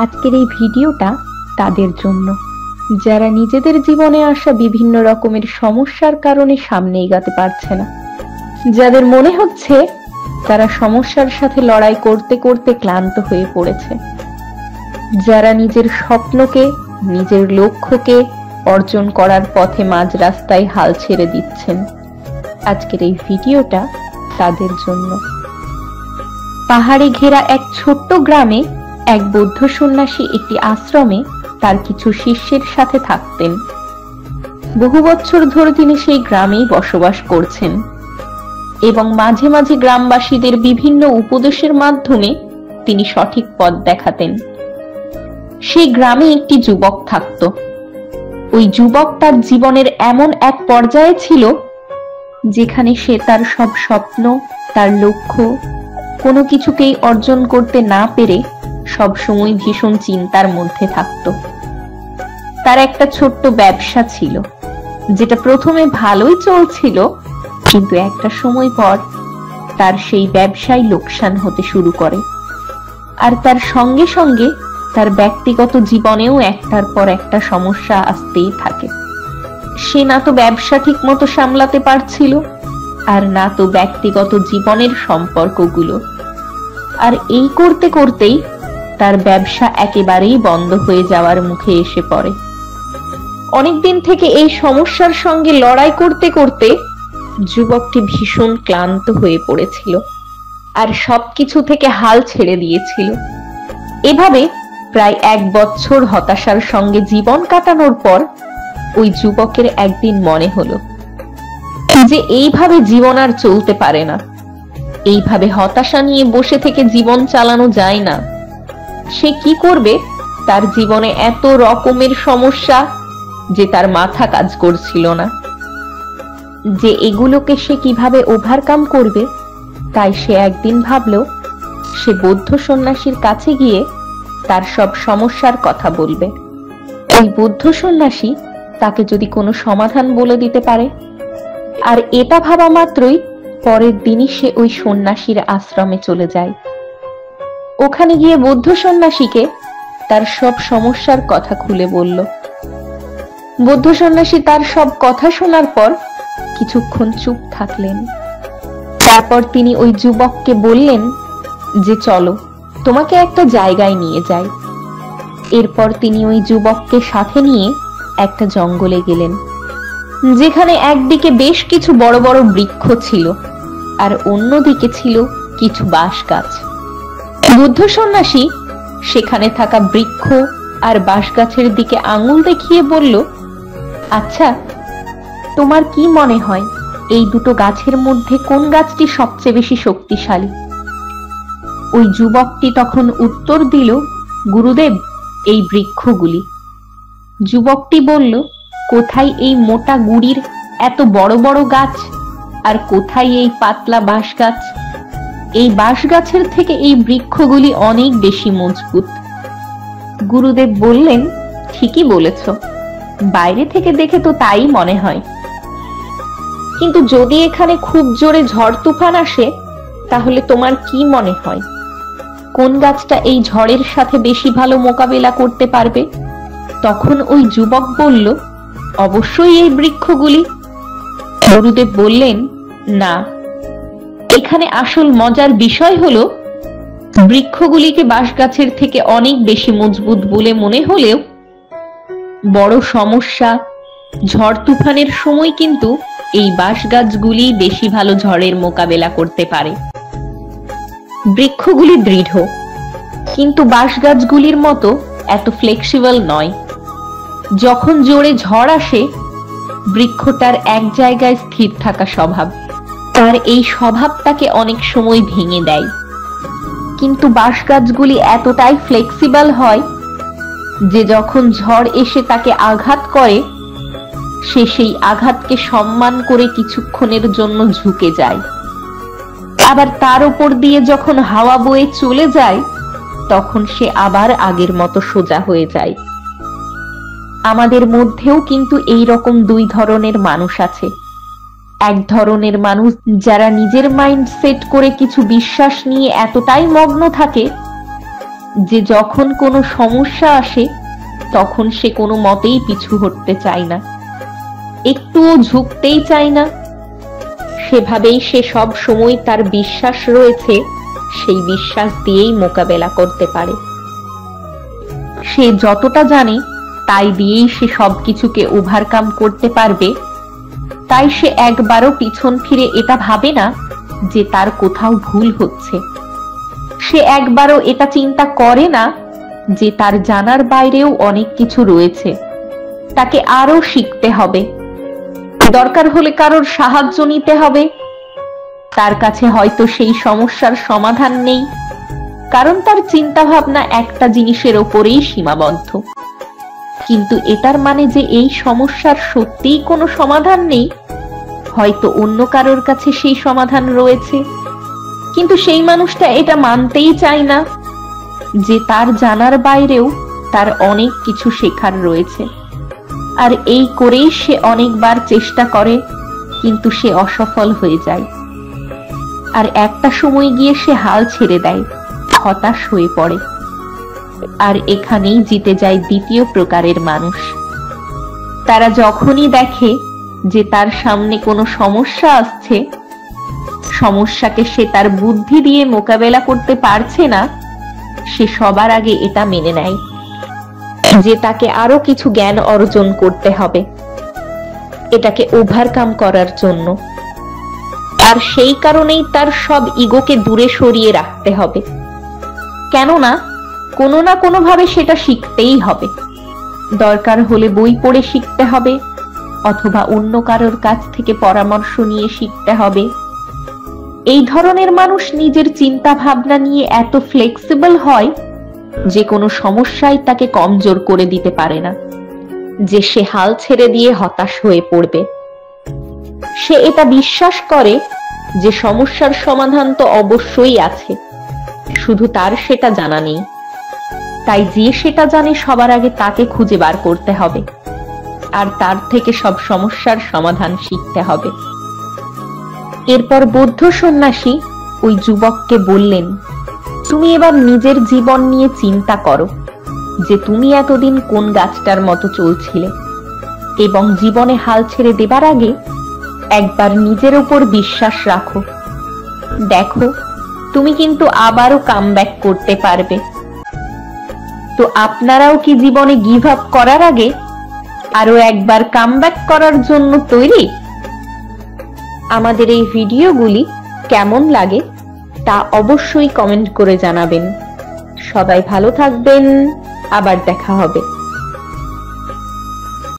আজকের এই ভিডিওটা তাদের জন্য যারা নিজেদের জীবনে আসা বিভিন্ন রকমের সমস্যার কারণে সামনে এগাতে পারছে না, যাদের মনে হচ্ছে তারা সমস্যার সাথে লড়াই করতে করতে ক্লান্ত হয়ে পড়েছে, যারা নিজের স্বপ্নকে নিজের লক্ষ্যকে অর্জন করার পথে মাঝ রাস্তায় হাল ছেড়ে দিচ্ছেন। আজকের এই ভিডিওটা তাদের জন্য। পাহাড়ে ঘেরা এক ছোট্ট গ্রামে এক বৌদ্ধ সন্ন্যাসী একটি আশ্রমে তার কিছু শিষ্যের সাথে থাকতেন। বহু বছর ধরে তিনি সেই গ্রামেই বসবাস করছেন এবং মাঝে মাঝে গ্রামবাসীদের বিভিন্ন উপদেশের মাধ্যমে তিনি সঠিক পথ দেখাতেন। সেই গ্রামে একটি যুবক থাকত। ওই যুবক তার জীবনের এমন এক পর্যায়ে ছিল যেখানে সে তার সব স্বপ্ন, তার লক্ষ্য কোনো কিছুকেই অর্জন করতে না পেরে সবসময় ভীষণ চিন্তার মধ্যে থাকত। তার একটা ছোট্ট ব্যবসা ছিল, যেটা প্রথমে ভালোই চলছিল, কিন্তু একটা সময় পর তার সেই ব্যবসায় লোকসান হতে শুরু করে। আর তার সঙ্গে সঙ্গে তার ব্যক্তিগত জীবনেও একটার পর একটা সমস্যা আসতেই থাকে। সে না তো ব্যবসা ঠিক মতো সামলাতে পারছিল, আর না তো ব্যক্তিগত জীবনের সম্পর্কগুলো। আর এই করতে করতেই তার ব্যবসা একেবারেই বন্ধ হয়ে যাওয়ার মুখে এসে পড়ে। অনেকদিন থেকে এই সমস্যার সঙ্গে লড়াই করতে করতে যুবকটি ভীষণ ক্লান্ত হয়ে পড়েছিল আর সবকিছু থেকে হাল ছেড়ে দিয়েছিল। এভাবে প্রায় 1 বছর হতাশার সঙ্গে জীবন কাটানোর পর ওই যুবকের একদিন মনে হলো যে এইভাবে জীবন আর চলতে পারে না, এইভাবে হতাশা নিয়ে বসে থেকে জীবন চালানো যায় না। সে কি করবে? তার জীবনে এত রকমের সমস্যা যে তার মাথা কাজ করছিল না, যে এগুলোকে সে কিভাবে ওভারকাম করবে। তাই সে একদিন ভাবলো সে বৌদ্ধ সন্ন্যাসীর কাছে গিয়ে তার সব সমস্যার কথা বলবে। ওই বৌদ্ধ সন্ন্যাসী তাকে যদি কোনো সমাধান বলে দিতে পারে। আর এটা ভাবা মাত্রই পরের দিনই সে ওই সন্ন্যাসীর আশ্রমে চলে যায়। ওখানে গিয়ে বৌদ্ধ সন্ন্যাসীকে তার সব সমস্যার কথা খুলে বলল। বৌদ্ধ সন্ন্যাসী তার সব কথা শোনার পর কিছুক্ষণ চুপ থাকলেন। তারপর তিনি ওই যুবককে বললেন যে চলো, তোমাকে একটা জায়গায় নিয়ে যাই। এরপর তিনি ওই যুবককে সাথে নিয়ে একটা জঙ্গলে গেলেন, যেখানে একদিকে বেশ কিছু বড় বড় বৃক্ষ ছিল আর অন্যদিকে ছিল কিছু বাঁশ গাছ। বৌদ্ধ সন্ন্যাসী সেখানে থাকা বৃক্ষ আর বাঁশ গাছের দিকে আঙুল দেখিয়ে বলল, আচ্ছা, তোমার কি মনে হয় এই দুটো গাছের মধ্যে কোন গাছটি সবচেয়ে বেশি শক্তিশালী? ওই যুবকটি তখন উত্তর দিল, গুরুদেব, এই বৃক্ষগুলি। যুবকটি বলল, কোথায় এই মোটা গুড়ির এত বড় বড় গাছ, আর কোথায় এই পাতলা বাঁশ গাছ? এই বাঁশ গাছের থেকে এই বৃক্ষগুলি অনেক বেশি মজবুত। গুরুদেব বললেন, ঠিকই বলেছ, বাইরে থেকে দেখে তো তাই মনে হয়, কিন্তু যদি এখানে খুব জোরে ঝড় তুফান আসে তাহলে তোমার কি মনে হয় কোন গাছটা এই ঝড়ের সাথে বেশি ভালো মোকাবেলা করতে পারবে? তখন ওই যুবক বলল, অবশ্যই এই বৃক্ষগুলি। গুরুদেব বললেন, না, এখানে আসল মজার বিষয় হলো বৃক্ষগুলিকে বাঁশ গাছের থেকে অনেক বেশি মজবুত বলে মনে হলেও বড় সমস্যা, ঝড় তুফানের সময় কিন্তু এই বাঁশ গাছগুলি বেশি ভালো ঝড়ের মোকাবেলা করতে পারে। বৃক্ষগুলি দৃঢ়, কিন্তু বাঁশ গাছগুলির মতো এত ফ্লেক্সিবল নয়। যখন জোরে ঝড় আসে, বৃক্ষটার এক জায়গায় স্থির থাকা স্বভাব, তার এই স্বভাবটাকে অনেক সময় ভেঙে দেয়। কিন্তু বাঁশ গাছগুলি এতটাই ফ্লেক্সিবল হয় যে যখন ঝড় এসে তাকে আঘাত করে, সে সেই আঘাতকে সম্মান করে কিছুক্ষণের জন্য ঝুঁকে যায়। আবার তার উপর দিয়ে যখন হাওয়া বয়ে চলে যায়, তখন সে আবার আগের মতো সোজা হয়ে যায়। আমাদের মধ্যেও কিন্তু এই রকম 2 ধরনের মানুষ আছে। এক ধরনের মানুষ যারা নিজের মাইন্ড সেট করে কিছু বিশ্বাস নিয়ে এতটাই মগ্ন থাকে যে যখন কোনো সমস্যা আসে তখন সে কোনো মতেই পিছু হটতে চায় না, একটুও ঝুঁকতেই চায় না। সেভাবেই সে সব সময় তার বিশ্বাস রয়েছে, সেই বিশ্বাস দিয়েই মোকাবেলা করতে পারে। সে যতটা জানে তাই দিয়েই সে সবকিছুকে ওভারকাম করতে পারবে। তাই সে একবারও পিছন ফিরে এটা ভাবে না যে তার কোথাও ভুল হচ্ছে। সে একবারও এটা চিন্তা করে না যে তার জানার বাইরেও অনেক কিছু রয়েছে, তাকে আরো শিখতে হবে, দরকার হলে কারোর সাহায্য নিতে হবে। তার কাছে হয়তো সেই সমস্যার সমাধান নেই, কারণ তার চিন্তা ভাবনা একটা জিনিসের ওপরেই সীমাবদ্ধ। কিন্তু এটার মানে যে এই সমস্যার সত্যিই কোনো সমাধান নেই? হয়তো অন্য কারোর কাছে সেই সমাধান রয়েছে, কিন্তু সেই মানুষটা এটা মানতেই চায় না যে তার জানার বাইরেও তার অনেক কিছু শেখার রয়েছে। আর এই করেই সে অনেকবার চেষ্টা করে, কিন্তু সে অসফল হয়ে যায়। আর একটা সময় গিয়ে সে হাল ছেড়ে দেয়, হতাশ হয়ে পড়ে। আর এখানেই জিতে যায় দ্বিতীয় প্রকারের মানুষ। তারা যখনই দেখে যে তার সামনে কোনো সমস্যা আসছে, সমস্যাকে সে তার বুদ্ধি দিয়ে মোকাবেলা করতে পারছে না, সে সবার আগে এটা মেনে নেয় যে তাকে আরো কিছু জ্ঞান অর্জন করতে হবে এটাকে ওভারকাম করার জন্য। আর সেই কারণেই তার সব ইগোকে দূরে সরিয়ে রাখতে হবে, কেননা কোনো না কোনো ভাবে সেটা শিখতেই হবে। দরকার হলে বই পড়ে শিখতে হবে, অথবা অন্য কারোর কাছ থেকে পরামর্শ নিয়ে শিখতে হবে। এই ধরনের মানুষ নিজের চিন্তা ভাবনা নিয়ে এত ফ্লেক্সিবল হয় যে কোনো সমস্যাই তাকে কমজোর করে দিতে পারে না, যে সে হাল ছেড়ে দিয়ে হতাশ হয়ে পড়বে। সে এটা বিশ্বাস করে যে সমস্যার সমাধান তো অবশ্যই আছে, শুধু তার সেটা জানা নেই। তাই যে সেটা জানে সবার আগে তাকে খুঁজে বার করতে হবে, আর তার থেকে সব সমস্যার সমাধান শিখতে হবে। এরপর বৌদ্ধ সন্ন্যাসী ওই যুবককে বললেন, তুমি এবার নিজের জীবন নিয়ে চিন্তা করো যে তুমি এতদিন কোন গাছটার মতো চলছিলে, এবং জীবনে হাল ছেড়ে দেবার আগে একবার নিজের উপর বিশ্বাস রাখো। দেখো, তুমি কিন্তু আবারও কামব্যাক করতে পারবে। তো আপনারাও কি জীবনে গিভ আপ করার আগে আরো একবার কামব্যাক করার জন্য তৈরি? আমাদের এই ভিডিওগুলি কেমন লাগে তা অবশ্যই কমেন্ট করে জানাবেন। সবাই ভালো থাকবেন, আবার দেখা হবে।